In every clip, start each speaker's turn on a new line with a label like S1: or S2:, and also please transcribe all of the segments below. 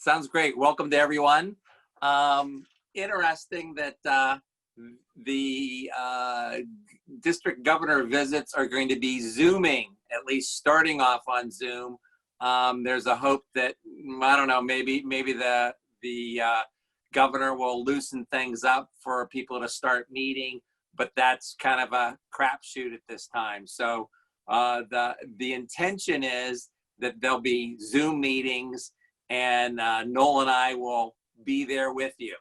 S1: Sounds great. Welcome to everyone. Interesting that the district governor visits are going to be Zooming, at least starting off on Zoom. There's a hope that, I don't know, maybe the governor will loosen things up for people to start meeting, but that's kind of a crapshoot at this time. So the intention is that there'll be Zoom meetings, and Noel and I will be there with you.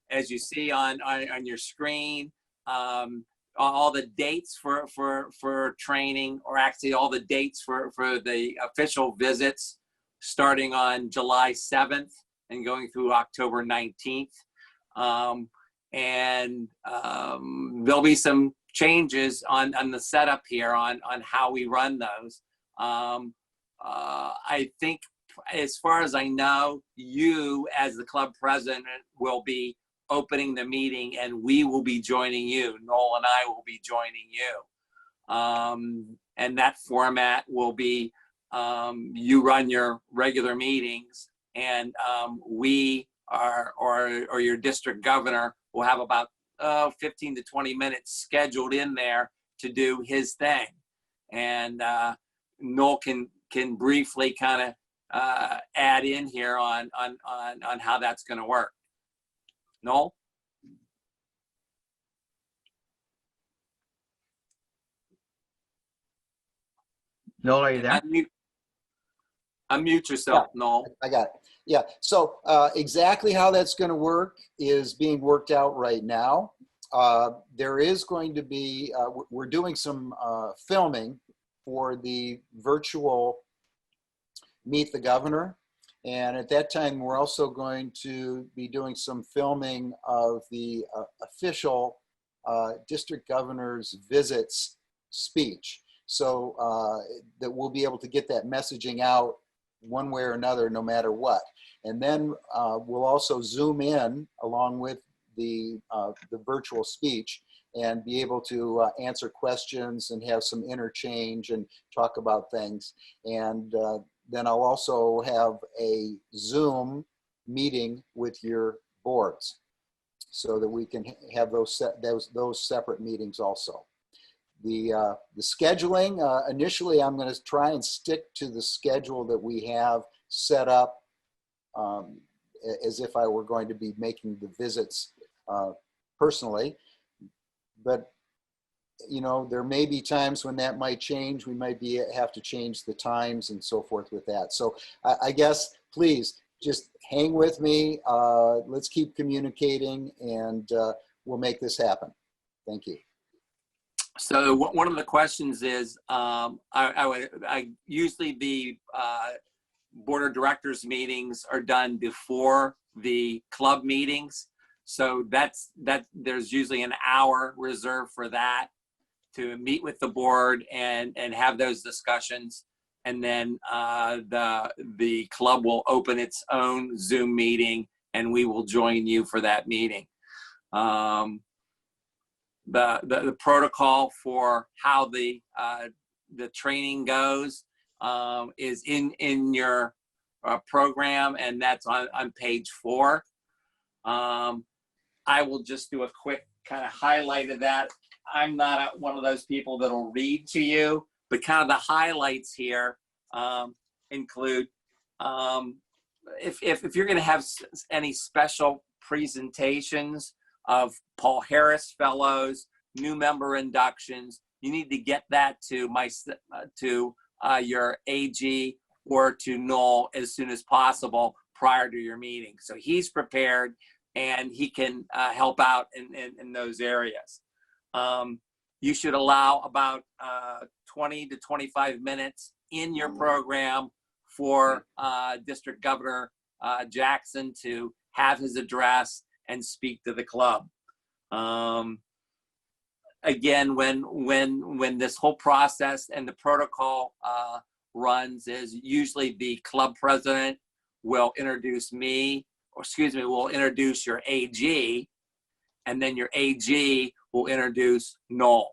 S1: As you see on your screen, all the dates for training, or actually all the dates for the official visits, starting on July 7th and going through October 19th. There'll be some changes on the setup here on how we run those. I think, as far as I know, you as the club president will be opening the meeting, and we will be joining you. Noel and I will be joining you. And that format will be, you run your regular meetings, and we are, or your district governor will have about 15 to 20 minutes scheduled in there to do his thing. And Noel can briefly kind of add in here on how that's going to work. Noel?
S2: Noel, are you there?
S1: Unmute yourself,
S3: Yeah,
S1: Noel.
S3: I got it. Yeah, so exactly how that's going to work is being worked out right now. There is going to be, we're doing some filming for the virtual Meet the Governor. And at that time, we're also going to be doing some filming of the official district governor's visits speech. So that we'll be able to get that messaging out one way or another, no matter what. And then we'll also zoom in along with the virtual speech and be able to answer questions and have some interchange and talk about things. And then I'll also have a Zoom meeting with your boards so that we can have those separate meetings also. The scheduling, initially I'm going to try and stick to the schedule that we have set up as if I were going to be making the visits personally. But you know, there may be times when that might change. We might have to change the times and so forth with that. So I guess, please just hang with me. Let's keep communicating, and we'll make this happen. Thank you.
S1: So one of the questions is, I usually the board of directors meetings are done before the club meetings. So there's usually an hour reserved for that, to meet with the board and have those discussions. And then the club will open its own Zoom meeting, and we will join you for that meeting. The protocol for how the training goes is in your program, and that's on page 4. I will just do a quick kind of highlight of that. I'm not one of those people that'll read to you, but kind of the highlights here include, if you're going to have any special presentations of Paul Harris Fellows, new member inductions, you need to get that to your AG or to Noel as soon as possible prior to your meeting. So he's prepared and he can help out in those areas. You should allow about 20 to 25 minutes in your program for District Governor Jackson to have his address and speak to the club. Again, when this whole process and the protocol runs, is usually the club president will introduce me, or excuse me, will introduce your AG, and then your AG will introduce Noel.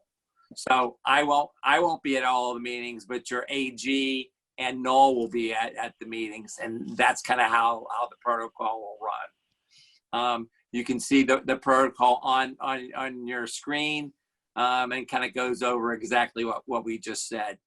S1: So I won't be at all of the meetings, but your AG and Noel will be at the meetings, and that's kind of how the protocol will run. You can see the protocol on your screen, and kind of goes over exactly what we just said.